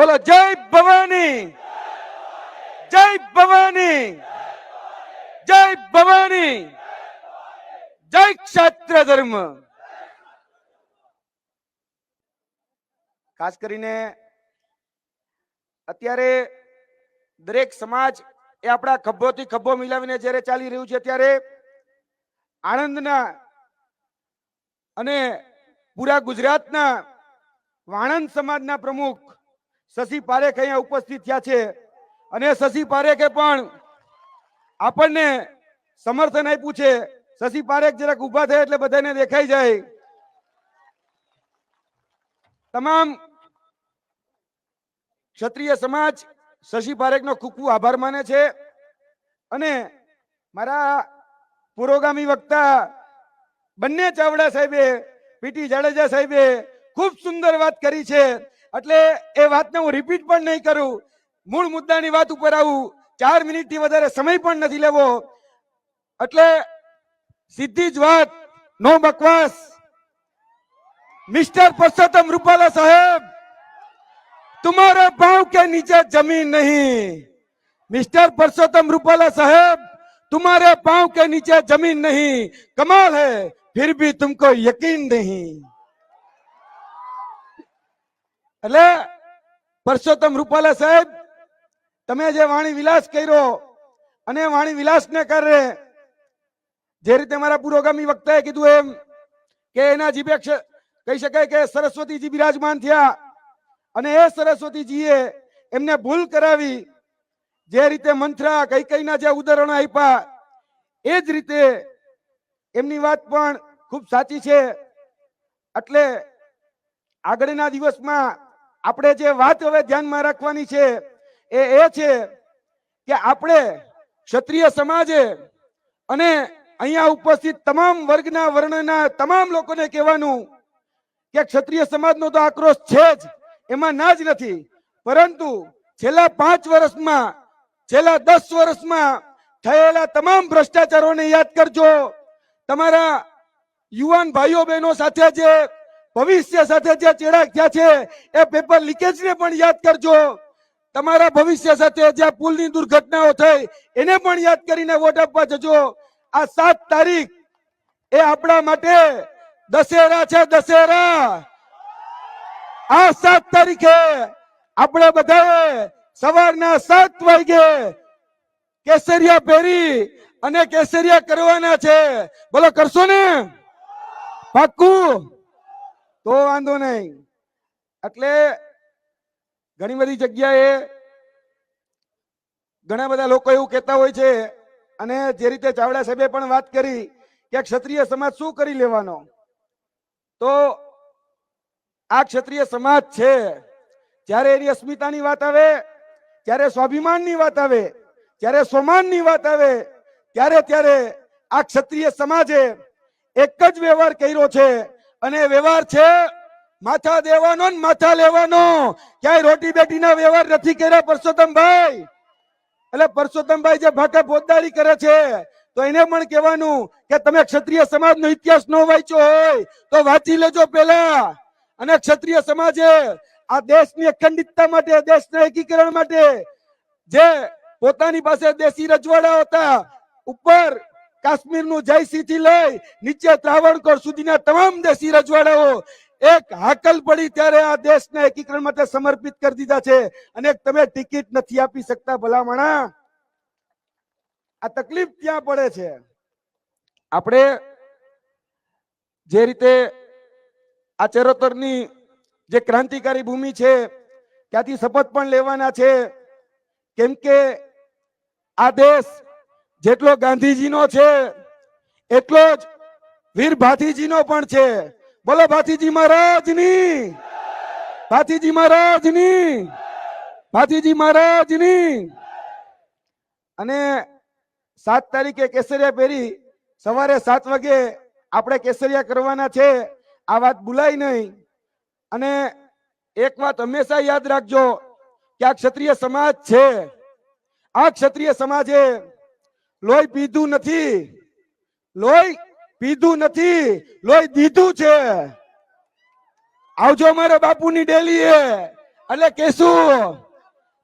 બોલો જય ભવાની, જય ભવાની, જય ભવાની, જય ક્ષત્ર ધર્મ. ખાસ કરીને અત્યારે દરેક સમાજ એ આપણા ખભોથી ખભો મિલાવીને જ્યારે ચાલી રહ્યું છે ત્યારે આણંદના અને પૂરા ગુજરાતના વાણંદ સમાજના પ્રમુખ શશી પારેખ અહીંયા ઉપસ્થિત થયા છે અને શશી પારેખે પણ આપણને સમર્થન આપ્યું છે. શશી પારેખ જરાક ઊભા થાય એટલે બધાને દેખાઈ જાય. તમામ ક્ષત્રિય સમાજ શશી પારેખનો ખૂબ ખૂબ આભાર માને છે અને મારા પુરોગામી વક્તા બંને ચાવડા સાહેબે, પીટી જાડેજા સાહેબે ખૂબ સુંદર વાત કરી છે એટલે એ વાતને હું રિપીટ પણ નહીં કરું. મૂળ મુદ્દાની વાત ઉપર આવું. 4 મિનિટથી વધારે સમય પણ નથી લેવો એટલે સીધી જ વાત, નો બકવાસ. मिस्टर पुरुषोत्तम रूपाला साहब, तुम्हारे पांव के नीचे जमीन नहीं. मिस्टर पुरुषोत्तम रूपाला साहब, तुम्हारे पांव के नीचे जमीन नहीं. कमाल है फिर भी तुमको यकीन नहीं. એટલે પુરુષોત્તમ રૂપાલા સાહેબ, તમે જે વાણી વિલાસ કર્યો અને વાણી વિલાસને કારણે જે રીતે મારા પુરોગામી વક્તાએ કીધું એમ કે એના જીભે કહી શકાય કે સરસ્વતીજી બિરાજમાન થયા અને એ સરસ્વતીજીએ એમને ભૂલ કરાવી. જે રીતે મંથરા કૈકેયીના જે ઉદાહરણો આપ્યા એ જ રીતે એમની વાત પણ ખૂબ સાચી છે. એટલે આગળના દિવસમાં આપણે જે વાત હવે ધ્યાનમાં રાખવાની છે એ છે કે આપણે ક્ષત્રિય સમાજે અને અહીંયા ઉપસ્થિત તમામ વર્ગના વર્ણના તમામ લોકોને કહેવાનું કે ક્ષત્રિય સમાજનો તો આક્રોશ છે જ, એમાં ના જ નથી, પરંતુ છેલ્લા 5 વર્ષમાં, છેલ્લા 10 વર્ષમાં થયેલા તમામ ભ્રષ્ટાચારોને યાદ કરજો. તમારા યુવાન ભાઈઓ બહેનો સાથે જે ભવિષ્ય સાથે જે ચેડાક થયા છે એ પેપર લીકેજને પણ યાદ કરજો. તમારા ભવિષ્ય સાથે જે પુલની દુર્ઘટનાઓ થઈ એને પણ યાદ કરીને વોટ આપવા જજો. આ 7 તારીખ એ આપણા માટે દશેરા છે. દશેરા આ 7 તારીખે આપણે બધાએ સવારના 7 વાગે કેસરિયા પહેરી અને કેસરિયા કરવાના છે. બોલો કરશો ને? પાક્કું? તો વાંધો નહીં. એટલે ઘણી બધી જગ્યાએ ઘણા બધા લોકો એવું કહેતા હોય છે અને જે રીતે ચાવડા સાહેબે પણ વાત કરી કે ક્ષત્રિય સમાજ શું કરી લેવાનો, તો આ ક્ષત્રિય સમાજ છે જ્યારે એની અસ્મિતાની વાત આવે, ત્યારે સ્વાભિમાનની વાત આવે, જ્યારે સ્વમાનની વાત આવે ત્યારે આ ક્ષત્રિય સમાજે એક જ વ્યવહાર કર્યો છે અને વ્યવહાર છે માથા દેવાનો ને માથા લેવાનો. ક્યાંય રોટી બેટીના વ્યવહાર નથી કર્યા પરસોત્તમભાઈ. એટલે પરસોત્તમભાઈ જે ભાકા પોતદારી કરે છે તો એને પણ કહેવાનું કે તમે ક્ષત્રિય સમાજનો ઇતિહાસ ન વાંચ્યો હોય તો વાંચી લેજો પેલા. અને ક્ષત્રિય સમાજે આ દેશની અખંડિતતા માટે, દેશના એકીકરણ માટે જે પોતાની પાસે દેશી રજવાડા હતા, ઉપર કાશ્મીરનું જયસિંહ થી લઈ નીચે ત્રાવણકોર સુધીના તમામ દેશી રજવાડાઓ એક હાકલ પડી ત્યારે આ દેશના એકીકરણ માટે સમર્પિત કરી દીધા છે અને તમે ટિકિટ નથી આપી શકતા. ભલામણા આ તકલીફ ક્યાં પડે છે? આપણે જે રીતે આ ચરોતરની જે ક્રાંતિકારી ભૂમિ છે ત્યાંથી શપથ પણ લેવાના છે, કેમ કે આ દેશ જેટલો ગાંધીજીનો છે એટલો જ વીર ભાથીજીનો પણ છે. બોલો ભાથીજી મહારાજની, ભાથીજી મહારાજની, ભાથીજી મહારાજની. અને 7 તારીખે કેસરિયા પહેરી સવારે 7 વાગે આપણે કેસરિયા કરવાના છે. આ વાત ભૂલાય નહીં. અને એક વાત હંમેશા યાદ રાખજો કે આ ક્ષત્રિય સમાજ છે, આ ક્ષત્રિય સમાજે લોહી પીધું નથી, લોહી પીધું નથી, લોહી દીધું છે. આવજો મારા બાપુની ડેલીએ, એટલે કેશું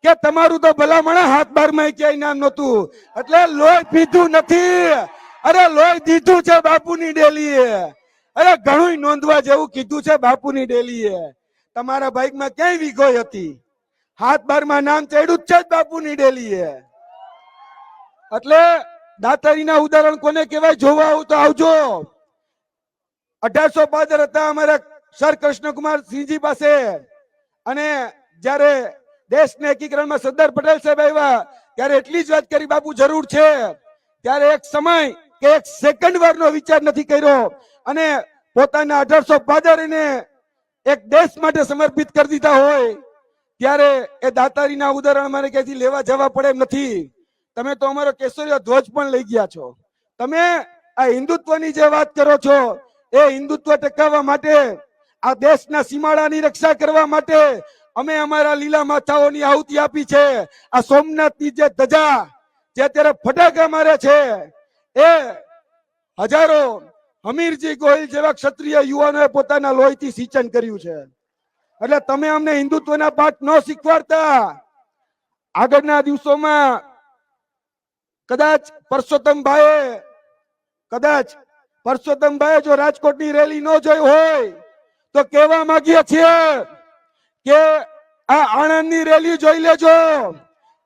કે તમારું તો ભલામણ હાથ બારમાં ક્યાંય નામ નહોતું, એટલે લોહી પીધું નથી, અરે લોહી દીધું છે બાપુની ડેલીએ. અરે ઘણું નોંધવા જેવું કીધું છે બાપુની ડેલીએ. તમારા બાઈકમાં ક્યાંય વિગોય હતી, હાથ બારમાં નામ ચડ્યું જ છે બાપુની ડેલીએ. એટલે દાતારીના ઉદાહરણ કોને કહેવાય, જોવા આવું તો આવજો. 1815 હતા અમારા સર કૃષ્ણકુમાર સિંહજી પાસે, અને જ્યારે દેશને એકીકરણમાં સરદાર પટેલ સાહેબ આવ્યા ત્યારે એટલી જ વાત કરી, બાપુ જરૂર છે. ત્યારે એક સમય કે એક સેકન્ડ વારનો વિચાર નથી કર્યો અને પોતાના 1815 એક દેશ માટે સમર્પિત કરી દીધા હોય ત્યારે એ દાતારીના ઉદાહરણ મારે ક્યાંથી લેવા જવા પડે એમ નથી. તમે તો અમારો કેસરીયો ધ્વજ પણ લઈ ગયા છો. તમે આ હિન્દુત્વની જે વાત કરો છો એ હિન્દુત્વ ટકાવવા માટે, આ દેશના સીમાડાની રક્ષા કરવા માટે અમે અમારા લીલા માથાઓની આહુતિ આપી છે. આ સોમનાથની જે ધજા જે અત્યારે ફટાકા મારે છે એ હજારો હમીરજી ગોહિલ જેવા ક્ષત્રિય યુવાનોએ પોતાના લોહીથી સિંચન કર્યું છે. એટલે તમે અમને હિન્દુત્વના પાઠ ન શીખવાડતા. આગળના દિવસોમાં કદાચ પરસોત્તમભાઈએ જો રાજકોટની રેલી ન જોઈ હોય તો કહેવા માંગીએ છીએ કે આ આણંદની રેલી જોઈ લેજો.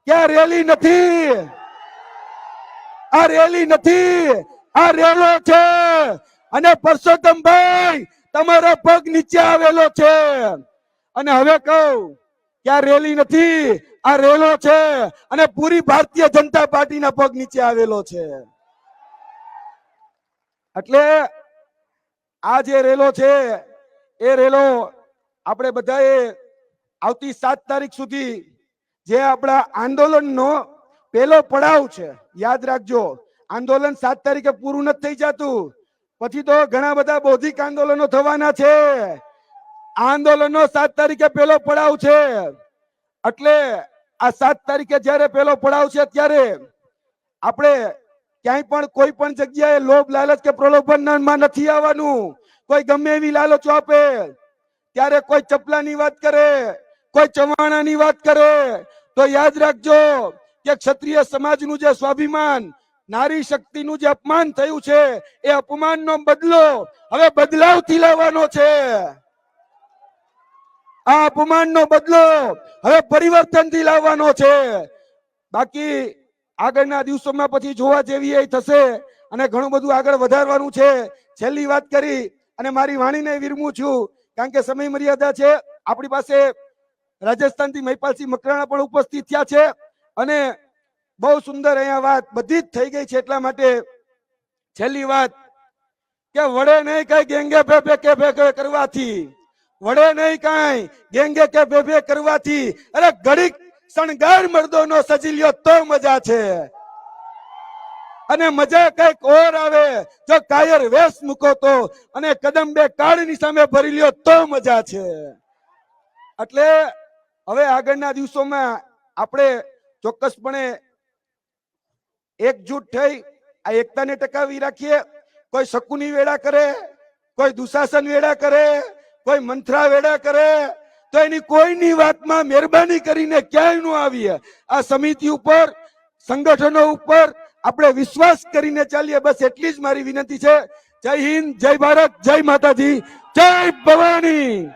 કે આ રેલી નથી, આ રેલી નથી, આ રેલો છે. અને પરસોત્તમભાઈ તમારા પગ નીચે આવેલો છે. અને હવે કહું કે આ રેલી નથી, આ રેલો છે. અને પૂરી ભારતીય જનતા પાર્ટીના પગ નીચે આવેલો છે. એટલે આ જે રેલો છે એ રેલો આપણે બધાએ આવતી 7 તારીખ સુધી જે આપણા આંદોલનનો પહેલો પડાવ છે, યાદ રાખજો, આંદોલન 7 તારીખે પૂરું નથી થઈ જતું. પછી તો ઘણા બધા બૌદ્ધિક આંદોલનો થવાના છે. આંદોલનનો 7 તારીખે પહેલો પડાવ છે. એટલે આ 7 તારીખે જ્યારે પહેલો પડાવ છે ત્યારે આપણે ક્યાંય પણ કોઈ પણ જગ્યાએ લોભ લાલચ કે પ્રલોભનમાં નથી આવવાનું. કોઈ ગમે એવી લાલચો આપે ત્યારે કોઈ ચપલાની વાત કરે, કોઈ ચવાણાની વાત કરે તો યાદ રાખજો કે ક્ષત્રિય સમાજનું જે સ્વાભિમાન, નારી શક્તિનું જે અપમાન થયું છે એ અપમાનનો બદલો હવે બદલાવથી લાવવાનો છે. આ અપમાનનો બદલો હવે પરિવર્તનથી લાવવાનો છે. બાકી આગળના દિવસોમાં પછી જોવા જેવી એ થશે અને ઘણું બધું આગળ વધારવાનું છે. છેલ્લી વાત કરી અને મારી વાણીને વિરમું છું કારણ કે સમય મર્યાદા છે. આપણી પાસે રાજસ્થાનથી મહિપાલસિંહ મકરાણા પણ ઉપસ્થિત થયા છે અને બહુ સુંદર અહીંયા વાત બધી જ થઈ ગઈ છે. એટલા માટે છેલ્લી વાત કે વડે નહીં કઈ ગેંગે ભે કરવાથી, વડે નહીં કઈ ગેંગે કે ભે કરવાથી, અરે ઘડીક શણગાર મર્દોનો સજી લ્યો તો મજા છે. અને મજા કઈક ઓર આવે જો કાયર વેશ મૂકો તો, અને કદમ બે કાળની સામે ભરી લ્યો તો મજા છે. એટલે હવે આગળના દિવસોમાં આપણે ચોક્કસપણે એકજૂટ થઈ આ એકતાને ટકાવી રાખીએ. કોઈ શકુની વેડા કરે, કોઈ દુશાસન વેડા કરે, કોઈ મંથરા વેડા કરે તો એની કોઈની વાતમાં મહેરબાની કરીને ક્યાંય ન આવીએ. આ સમિતિ ઉપર, સંગઠનો ઉપર આપણે વિશ્વાસ કરીને ચાલીએ. બસ એટલી જ મારી વિનંતી છે. જય હિન્દ, જય ભારત, જય માતાજી, જય ભવાની.